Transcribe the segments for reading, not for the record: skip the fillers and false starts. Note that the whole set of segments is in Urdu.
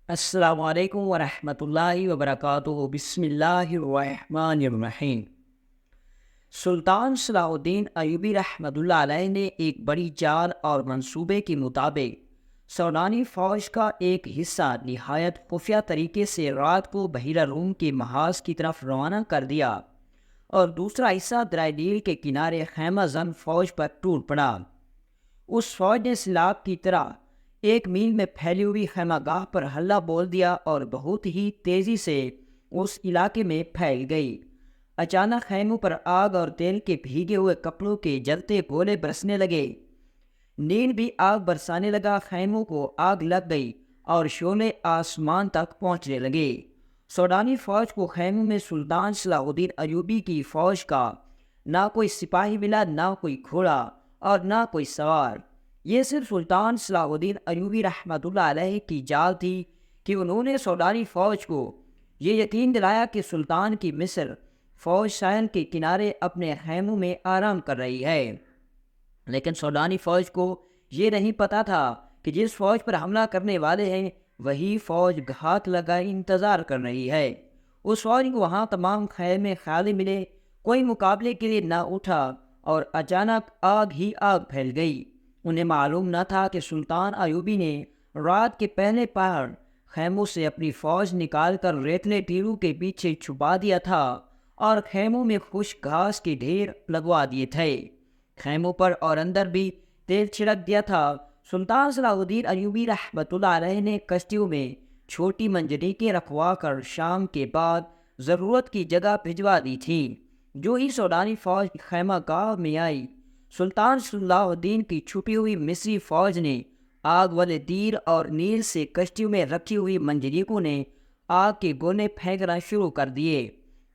السلام علیکم ورحمۃ اللہ وبرکاتہ۔ بسم اللہ الرحمن الرحیم۔ سلطان صلاح الدین ایوبی رحمۃ اللہ علیہ نے ایک بڑی چال اور منصوبے کے مطابق سودانی فوج کا ایک حصہ نہایت خفیہ طریقے سے رات کو بحیرہ روم کے محاذ کی طرف روانہ کر دیا اور دوسرا حصہ دریا نیل کے کنارے خیمہ زن فوج پر ٹوٹ پڑا۔ اس فوج نے سیلاب کی طرح 1 میل میں پھیلی ہوئی خیمہ گاہ پر حلہ بول دیا اور بہت ہی تیزی سے اس علاقے میں پھیل گئی۔ اچانک خیموں پر آگ اور تیل کے بھیگے ہوئے کپڑوں کے جلتے گولے برسنے لگے۔ نیل بھی آگ برسانے لگا، خیموں کو آگ لگ گئی اور شعلے آسمان تک پہنچنے لگے۔ سودانی فوج کو خیموں میں سلطان صلاح الدین ایوبی کی فوج کا نہ کوئی سپاہی ملا، نہ کوئی گھوڑا اور نہ کوئی سوار۔ یہ صرف سلطان صلاح الدین ایوبی رحمۃ اللہ علیہ کی چال تھی کہ انہوں نے سودانی فوج کو یہ یقین دلایا کہ سلطان کی مصر فوج ساحل کے کنارے اپنے خیموں میں آرام کر رہی ہے، لیکن سودانی فوج کو یہ نہیں پتا تھا کہ جس فوج پر حملہ کرنے والے ہیں وہی فوج گھات لگائے انتظار کر رہی ہے۔ اس فوج کو وہاں تمام خیمے خالی ملے، کوئی مقابلے کے لیے نہ اٹھا اور اچانک آگ ہی آگ پھیل گئی۔ انہیں معلوم نہ تھا کہ سلطان ایوبی نے رات کے پہلے پہر خیموں سے اپنی فوج نکال کر ریتلے ٹیروں کے پیچھے چھپا دیا تھا اور خیموں میں خشک گھاس کے ڈھیر لگوا دیے تھے۔ خیموں پر اور اندر بھی تیل چھڑک دیا تھا۔ سلطان صلاح الدین ایوبی رحمۃ اللہ علیہ نے کشتیوں میں چھوٹی منجنیقیں رکھوا کر شام کے بعد ضرورت کی جگہ بھجوا دی تھی۔ جو ہی سودانی فوج خیمہ گاہ میں آئی، سلطان صلاح الدین کی چھپی ہوئی مصری فوج نے آگ والے تیر اور نیل سے کشتیوں میں رکھی ہوئی منجنیقوں نے آگ کے گولے پھینکنا شروع کر دیے۔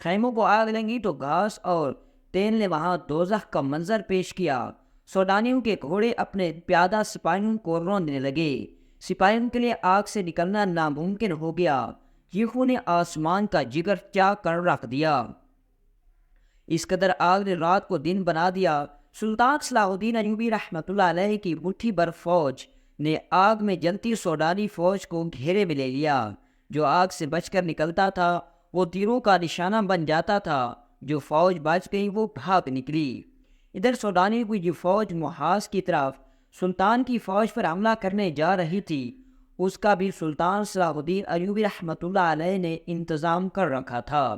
خیموں کو آگ لگی تو گھاس اور تیل نے وہاں دوزخ کا منظر پیش کیا۔ سودانیوں کے گھوڑے اپنے پیادہ سپاہیوں کو روندنے لگے۔ سپاہیوں کے لیے آگ سے نکلنا ناممکن ہو گیا۔ چیخوں نے آسمان کا جگر چاک کر رکھ دیا۔ اس قدر آگ نے رات کو دن بنا دیا۔ سلطان صلاح الدین ایوبی رحمۃ اللہ علیہ کی مٹھی بھر فوج نے آگ میں جلتی سودانی فوج کو گھیرے میں لے لیا۔ جو آگ سے بچ کر نکلتا تھا وہ تیروں کا نشانہ بن جاتا تھا، جو فوج بچ گئی وہ بھاگ نکلی۔ ادھر سودانی کی جو فوج محاذ کی طرف سلطان کی فوج پر حملہ کرنے جا رہی تھی، اس کا بھی سلطان صلاح الدین ایوبی رحمۃ اللہ علیہ نے انتظام کر رکھا تھا۔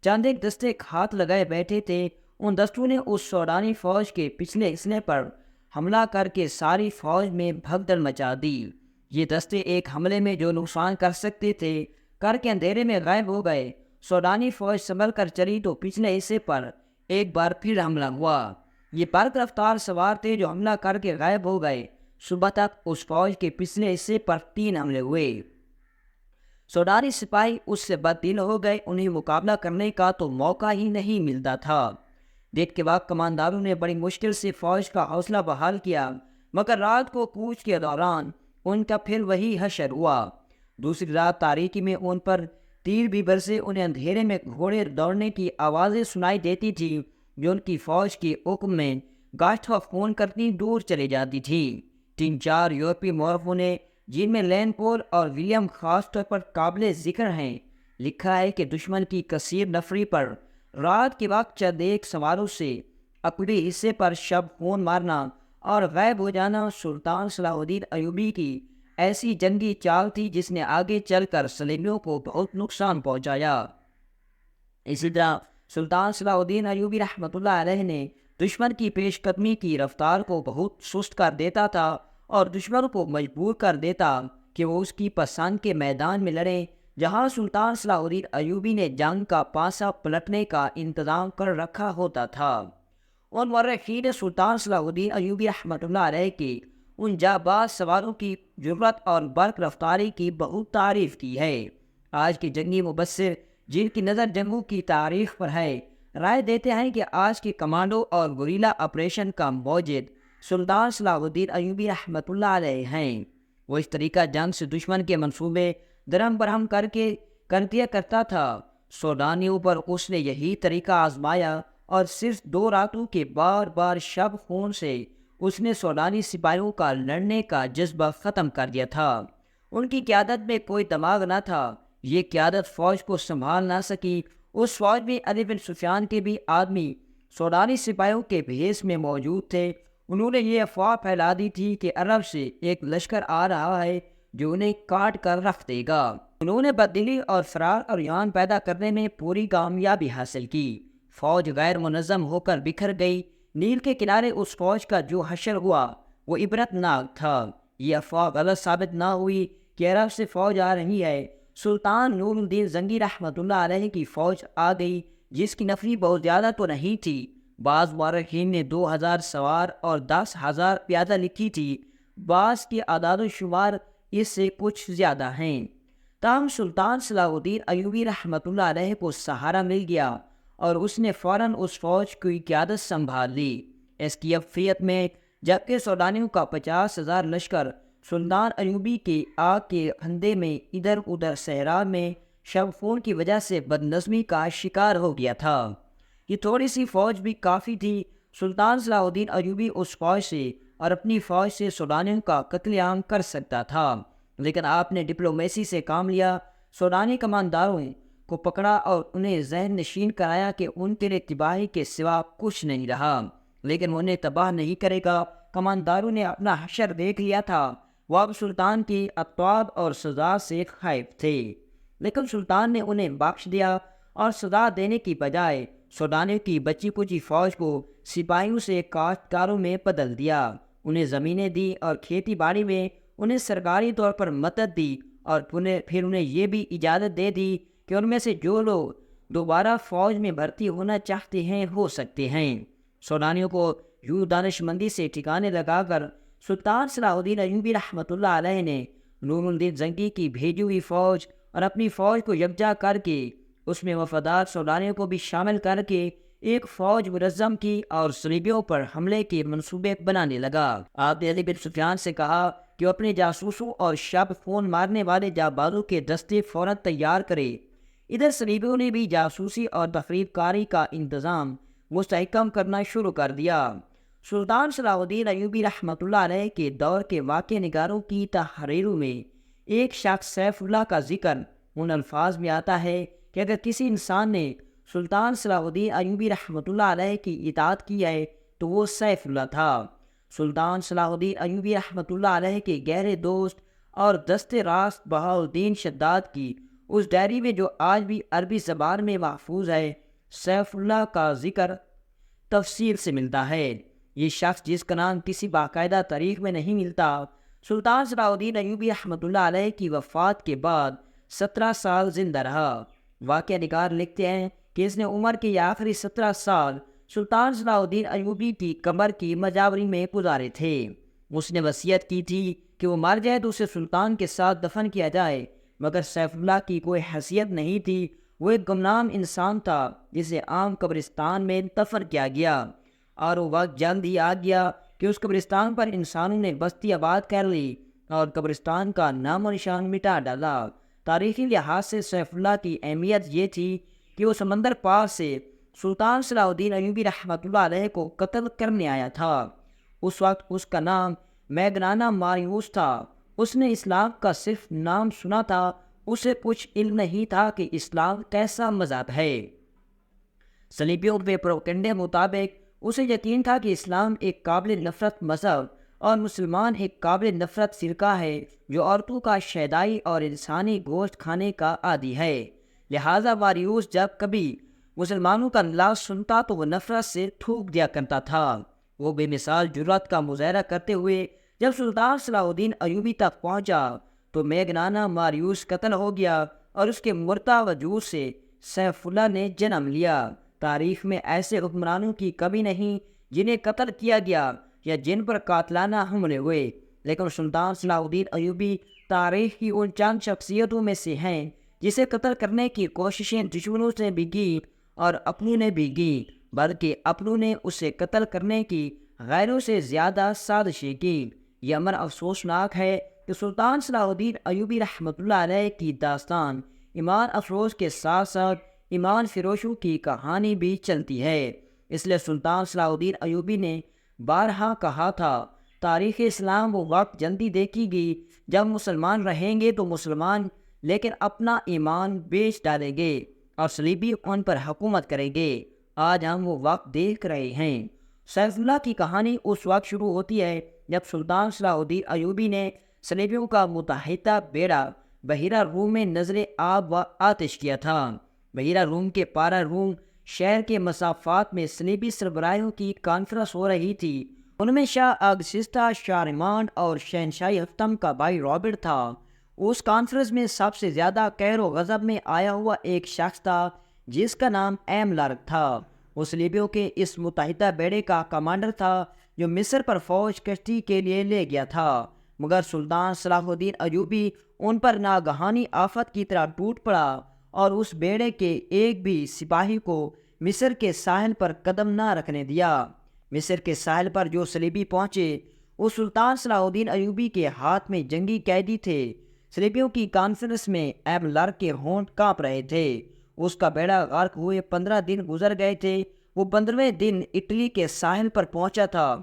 چند ایک دستے ہاتھ لگائے بیٹھے تھے۔ ان دستوں نے اس سودانی فوج کے پچھلے حصے پر حملہ کر کے ساری فوج میں بھگدڑ مچا دی۔ یہ دستے ایک حملے میں جو نقصان کر سکتے تھے کر کے اندھیرے میں غائب ہو گئے۔ سودانی فوج سنبھل کر چلی تو پچھلے حصے پر ایک بار پھر حملہ ہوا۔ یہ برق رفتار سوار تھے جو حملہ کر کے غائب ہو گئے۔ صبح تک اس فوج کے پچھلے حصے پر 3 حملے ہوئے۔ سودانی سپاہی اس سے بددل ہو گئے، انہیں مقابلہ کرنے کا تو موقع ہی نہیں ملتا تھا۔ دن کے وقت کمانداروں نے بڑی مشکل سے فوج کا حوصلہ بحال کیا، مگر رات کو کوچ کے دوران ان کا پھر وہی حشر ہوا۔ دوسری رات تاریکی میں ان پر تیر بھی برسے، انہیں اندھیرے میں گھوڑے دوڑنے کی آوازیں سنائی دیتی تھی جو ان کی فوج کے حکم میں گاشت و خون کرتی دور چلے جاتی تھی۔ 3-4 یورپی مورخوں نے، جن میں لین پول اور ولیم خاص طور پر قابل ذکر ہیں، لکھا ہے کہ دشمن کی کثیر نفری پر رات کے وقت چند ایک سواروں سے اپنے حصے پر شب خون مارنا اور غائب ہو جانا سلطان صلاح الدین ایوبی کی ایسی جنگی چال تھی جس نے آگے چل کر صلیبیوں کو بہت نقصان پہنچایا۔ اسی طرح سلطان صلاح الدین ایوبی رحمۃ اللہ علیہ نے دشمن کی پیش قدمی کی رفتار کو بہت سست کر دیتا تھا اور دشمن کو مجبور کر دیتا کہ وہ اس کی پسند کے میدان میں لڑیں۔ جہاں سلطان صلاح الدین ایوبی نے جنگ کا پانسا پلٹنے کا انتظام کر رکھا ہوتا تھا۔ ان مورخین نے سلطان صلاح الدین ایوبی رحمۃ اللہ علیہ کے ان جانباز سواروں کی جرأت اور برق رفتاری کی بہت تعریف کی ہے۔ آج کے جنگی مبصر جن کی نظر جنگوں کی تاریخ پر ہے، رائے دیتے ہیں کہ آج کے کمانڈو اور گوریلا آپریشن کا موجد سلطان صلاح الدین ایوبی رحمۃ اللہ علیہ ہیں۔ وہ اس طریقہ جنگ سے دشمن کے منصوبے درہم برہم کر دیا کرتا تھا۔ سودانیوں پر اس نے یہی طریقہ آزمایا اور صرف 2 راتوں کے بار بار شب خون سے اس نے سودانی سپاہیوں کا لڑنے کا جذبہ ختم کر دیا تھا۔ ان کی قیادت میں کوئی دماغ نہ تھا، یہ قیادت فوج کو سنبھال نہ سکی۔ اس فوج میں علی بن سفیان کے بھی آدمی سودانی سپاہیوں کے بھیس میں موجود تھے۔ انہوں نے یہ افواہ پھیلا دی تھی کہ عرب سے ایک لشکر آ رہا ہے جو انہیں کاٹ کر رکھ دے گا۔ انہوں نے بددلی اور فرار اور یان پیدا کرنے میں پوری کامیابی حاصل کی۔ فوج غیر منظم ہو کر بکھر گئی۔ نیل کے کنارے اس فوج کا جو حشر ہوا وہ عبرت ناک تھا۔ یہ افواہ غلط ثابت نہ ہوئی کہ عرب سے فوج آ رہی ہے۔ سلطان نور الدین زنگی رحمۃ اللہ علیہ کی فوج آ گئی، جس کی نفری بہت زیادہ تو نہیں تھی۔ بعض مورخین نے 2000 سوار اور 10,000 پیادہ لکھی تھی، بعض کی اعداد و شمار اس سے کچھ زیادہ ہیں۔ تاہم سلطان صلاح الدین ایوبی رحمۃ اللہ علیہ کو سہارا مل گیا اور اس نے فوراً اس فوج کی قیادت سنبھال لی۔ اس کی اکثریت میں جبکہ سودانیوں کا 50,000 لشکر سلطان ایوبی کے آگ کے پھندے میں ادھر ادھر صحرا میں شب خون کی وجہ سے بد نظمی کا شکار ہو گیا تھا۔ یہ تھوڑی سی فوج بھی کافی تھی۔ سلطان صلاح الدین ایوبی اس فوج سے اور اپنی فوج سے سودانیوں کا قتل عام کر سکتا تھا، لیکن آپ نے ڈپلومیسی سے کام لیا۔ سودانی کمانداروں کو پکڑا اور انہیں ذہن نشین کرایا کہ ان کے لیے تباہی کے سوا کچھ نہیں رہا، لیکن وہ انہیں تباہ نہیں کرے گا۔ کمانداروں نے اپنا حشر دیکھ لیا تھا، وہ اب سلطان کی اطاعت اور سزا سے خائف تھے، لیکن سلطان نے انہیں بخش دیا اور سزا دینے کی بجائے سودانیوں کی بچی کچی فوج کو سپاہیوں سے کاشتکاروں میں بدل دیا، انہیں زمینیں دی اور کھیتی باڑی میں انہیں سرکاری طور پر مدد دی، اور پھر انہیں یہ بھی اجازت دے دی کہ ان میں سے جو لوگ دوبارہ فوج میں بھرتی ہونا چاہتے ہیں ہو سکتے ہیں۔ سودانیوں کو یوں دانش مندی سے ٹھکانے لگا کر سلطان صلاح الدین ایوبی رحمۃ اللہ علیہ نے نور الدین زنگی کی بھیجی ہوئی فوج اور اپنی فوج کو یکجا کر کے اس میں وفادار سودانیوں کو بھی شامل کر کے ایک فوج منظم کی اور صلیبیوں پر حملے کے منصوبے بنانے لگا۔ آپ نے علی بن سفیان سے کہا کہ وہ اپنے جاسوسوں اور شب خون مارنے والے جانبازوں کے دستے فوراً تیار کرے۔ ادھر صلیبیوں نے بھی جاسوسی اور تخریب کاری کا انتظام مستحکم کرنا شروع کر دیا۔ سلطان صلاح الدین ایوبی رحمۃ اللہ علیہ کے دور کے واقع نگاروں کی تحریروں میں ایک شخص سیف اللہ کا ذکر ان الفاظ میں آتا ہے کہ اگر کسی انسان نے سلطان صلاح الدین ایوبی رحمۃ اللہ علیہ کی اطاعت کی ہے تو وہ سیف اللہ تھا۔ سلطان صلاح الدین ایوبی رحمۃ اللہ علیہ کے گہرے دوست اور دست راست بہاء الدین شداد کی اس ڈائری میں جو آج بھی عربی زبان میں محفوظ ہے، سیف اللہ کا ذکر تفصیل سے ملتا ہے۔ یہ شخص جس کا نام کسی باقاعدہ تاریخ میں نہیں ملتا، سلطان صلاح الدین ایوبی رحمۃ اللہ علیہ کی وفات کے بعد 17 سال زندہ رہا۔ واقعہ نگار لکھتے ہیں کہ اس نے عمر کے آخری 17 سال سلطان صلاح الدین ایوبی کی قبر کی مجاوری میں گزارے تھے۔ اس نے وصیت کی تھی کہ وہ مر جائے تو اسے سلطان کے ساتھ دفن کیا جائے، مگر سیف اللہ کی کوئی حیثیت نہیں تھی، وہ ایک گمنام انسان تھا جسے عام قبرستان میں دفن کیا گیا، اور وہ وقت جلد ہی آ گیا کہ اس قبرستان پر انسانوں نے بستی آباد کر لی اور قبرستان کا نام و نشان مٹا ڈالا۔ تاریخی لحاظ سے سیف اللہ کی اہمیت یہ تھی کہ وہ سمندر پار سے سلطان صلاح الدین ایوبی رحمۃ اللہ علیہ کو قتل کرنے آیا تھا۔ اس وقت اس کا نام میگنانا ماریوس تھا۔ اس نے اسلام کا صرف نام سنا تھا، اسے کچھ علم نہیں تھا کہ اسلام کیسا مذہب ہے۔ صلیبیوں کے پروپیگنڈے مطابق اسے یقین تھا کہ اسلام ایک قابل نفرت مذہب اور مسلمان ایک قابل نفرت فرقہ ہے جو عورتوں کا شیدائی اور انسانی گوشت کھانے کا عادی ہے۔ لہٰذا ماریوس جب کبھی مسلمانوں کا لفظ سنتا تو وہ نفرت سے تھوک دیا کرتا تھا۔ وہ بے مثال جرأت کا مظاہرہ کرتے ہوئے جب سلطان صلاح الدین ایوبی تک پہنچا تو میگنانا ماریوس قتل ہو گیا اور اس کے مردہ وجود سے سیف اللہ نے جنم لیا۔ تاریخ میں ایسے حکمرانوں کی کمی نہیں جنہیں قتل کیا گیا یا جن پر قاتلانہ حملے ہوئے، لیکن سلطان صلاح الدین ایوبی تاریخ کی ان چند شخصیتوں میں سے ہیں جسے قتل کرنے کی کوششیں دشمنوں سے بھی کی اور اپنوں نے بھی کی، بلکہ اپنوں نے اسے قتل کرنے کی غیروں سے زیادہ سازشیں کی۔ یہ امر افسوسناک ہے کہ سلطان صلاح الدین ایوبی رحمۃ اللہ علیہ کی داستان ایمان افروز کے ساتھ ساتھ ایمان فروشوں کی کہانی بھی چلتی ہے۔ اس لیے سلطان صلاح الدین ایوبی نے بارہا کہا تھا، تاریخ اسلام وہ وقت جلدی دیکھی گی جب مسلمان رہیں گے تو مسلمان لیکن اپنا ایمان بیچ ڈالیں گے اور صلیبی ان پر حکومت کریں گے۔ آج ہم وہ وقت دیکھ رہے ہیں۔ سیف اللہ کی کہانی اس وقت شروع ہوتی ہے جب سلطان صلاح الدین ایوبی نے صلیبیوں کا متحدہ بیڑا بحیرہ روم میں نظر آب و آتش کیا تھا۔ بحیرہ روم کے پارا روم شہر کے مسافات میں صلیبی سربراہوں کی کانفرنس ہو رہی تھی۔ ان میں شاہ آگسٹا شارلمان اور شہنشاہی ہفتم کا بھائی رابرٹ تھا۔ اس کانفرنس میں سب سے زیادہ قہر و غضب میں آیا ہوا ایک شخص تھا جس کا نام ایملرک تھا۔ وہ صلیبیوں کے اس متحدہ بیڑے کا کمانڈر تھا جو مصر پر فوج کشتی کے لیے لے گیا تھا، مگر سلطان صلاح الدین ایوبی ان پر ناگہانی آفت کی طرح ٹوٹ پڑا اور اس بیڑے کے ایک بھی سپاہی کو مصر کے ساحل پر قدم نہ رکھنے دیا۔ مصر کے ساحل پر جو صلیبی پہنچے وہ سلطان صلاح الدین ایوبی کے ہاتھ میں جنگی قیدی تھے۔ صلیبیوں کی کانفرنس میں ایملرک کے ہونٹ کانپ رہے تھے۔ اس کا بیڑا غرق ہوئے 15 دن گزر گئے تھے۔ وہ 15ویں دن اٹلی کے ساحل پر پہنچا تھا۔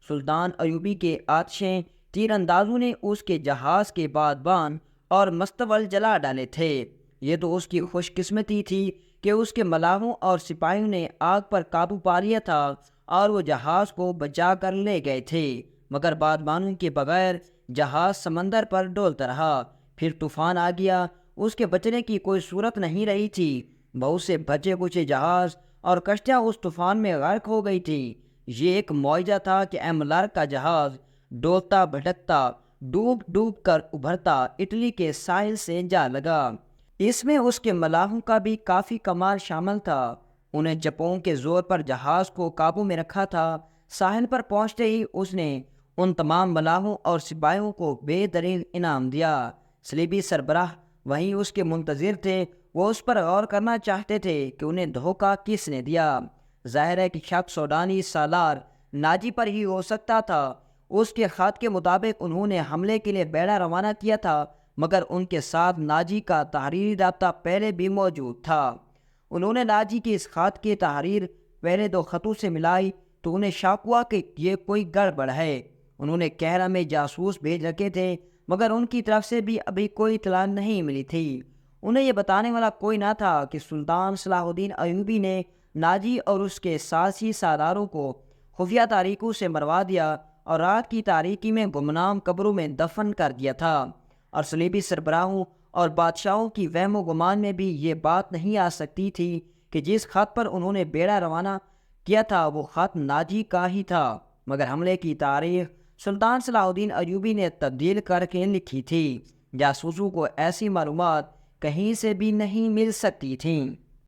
سلطان ایوبی کے آتشیں تیر اندازوں نے اس کے جہاز کے بادبان اور مستول جلا ڈالے تھے۔ یہ تو اس کی خوش قسمتی تھی کہ اس کے ملاحوں اور سپاہیوں نے آگ پر قابو پا لیا تھا اور وہ جہاز کو بچا کر لے گئے تھے، مگر بادبانوں کے بغیر جہاز سمندر پر ڈولتا رہا۔ پھر طوفان آ گیا، اس کے بچنے کی کوئی صورت نہیں رہی تھی۔ بہت سے بچے کچے جہاز اور کشتیاں اس طوفان میں غرق ہو گئی تھی۔ یہ ایک معجزہ تھا کہ ایملرک کا جہاز ڈولتا بھٹکتا ڈوب ڈوب کر ابھرتا اٹلی کے ساحل سے جا لگا۔ اس میں اس کے ملاحوں کا بھی کافی کمال شامل تھا۔ انہیں چپوں کے زور پر جہاز کو قابو میں رکھا تھا۔ ساحل پر پہنچتے ہی اس نے ان تمام ملاحوں اور سپاہیوں کو بے دریغ انعام دیا۔ صلیبی سربراہ وہیں اس کے منتظر تھے۔ وہ اس پر غور کرنا چاہتے تھے کہ انہیں دھوکہ کس نے دیا۔ ظاہر ہے کہ شک سوڈانی سالار ناجی پر ہی ہو سکتا تھا۔ اس کے خط کے مطابق انہوں نے حملے کے لیے بیڑا روانہ کیا تھا، مگر ان کے ساتھ ناجی کا تحریری رابطہ پہلے بھی موجود تھا۔ انہوں نے ناجی کی اس خط کی تحریر پہلے 2 خطوں سے ملائی تو انہیں شک ہوا کہ یہ کوئی گڑبڑ ہے۔ انہوں نے قاہرہ میں جاسوس بھیج رکھے تھے، مگر ان کی طرف سے بھی ابھی کوئی اطلاع نہیں ملی تھی۔ انہیں یہ بتانے والا کوئی نہ تھا کہ سلطان صلاح الدین ایوبی نے ناجی اور اس کے سازشی سالاروں کو خفیہ طریقوں سے مروا دیا اور رات کی تاریکی میں گمنام قبروں میں دفن کر دیا تھا۔ اور صلیبی سربراہوں اور بادشاہوں کی وہم و گمان میں بھی یہ بات نہیں آ سکتی تھی کہ جس خط پر انہوں نے بیڑا روانہ کیا تھا وہ خط ناجی کا ہی تھا، مگر حملے کی تاریخ سلطان صلاح الدین ایوبی نے تبدیل کر کے لکھی تھی۔ جاسوسوں کو ایسی معلومات کہیں سے بھی نہیں مل سکتی تھیں۔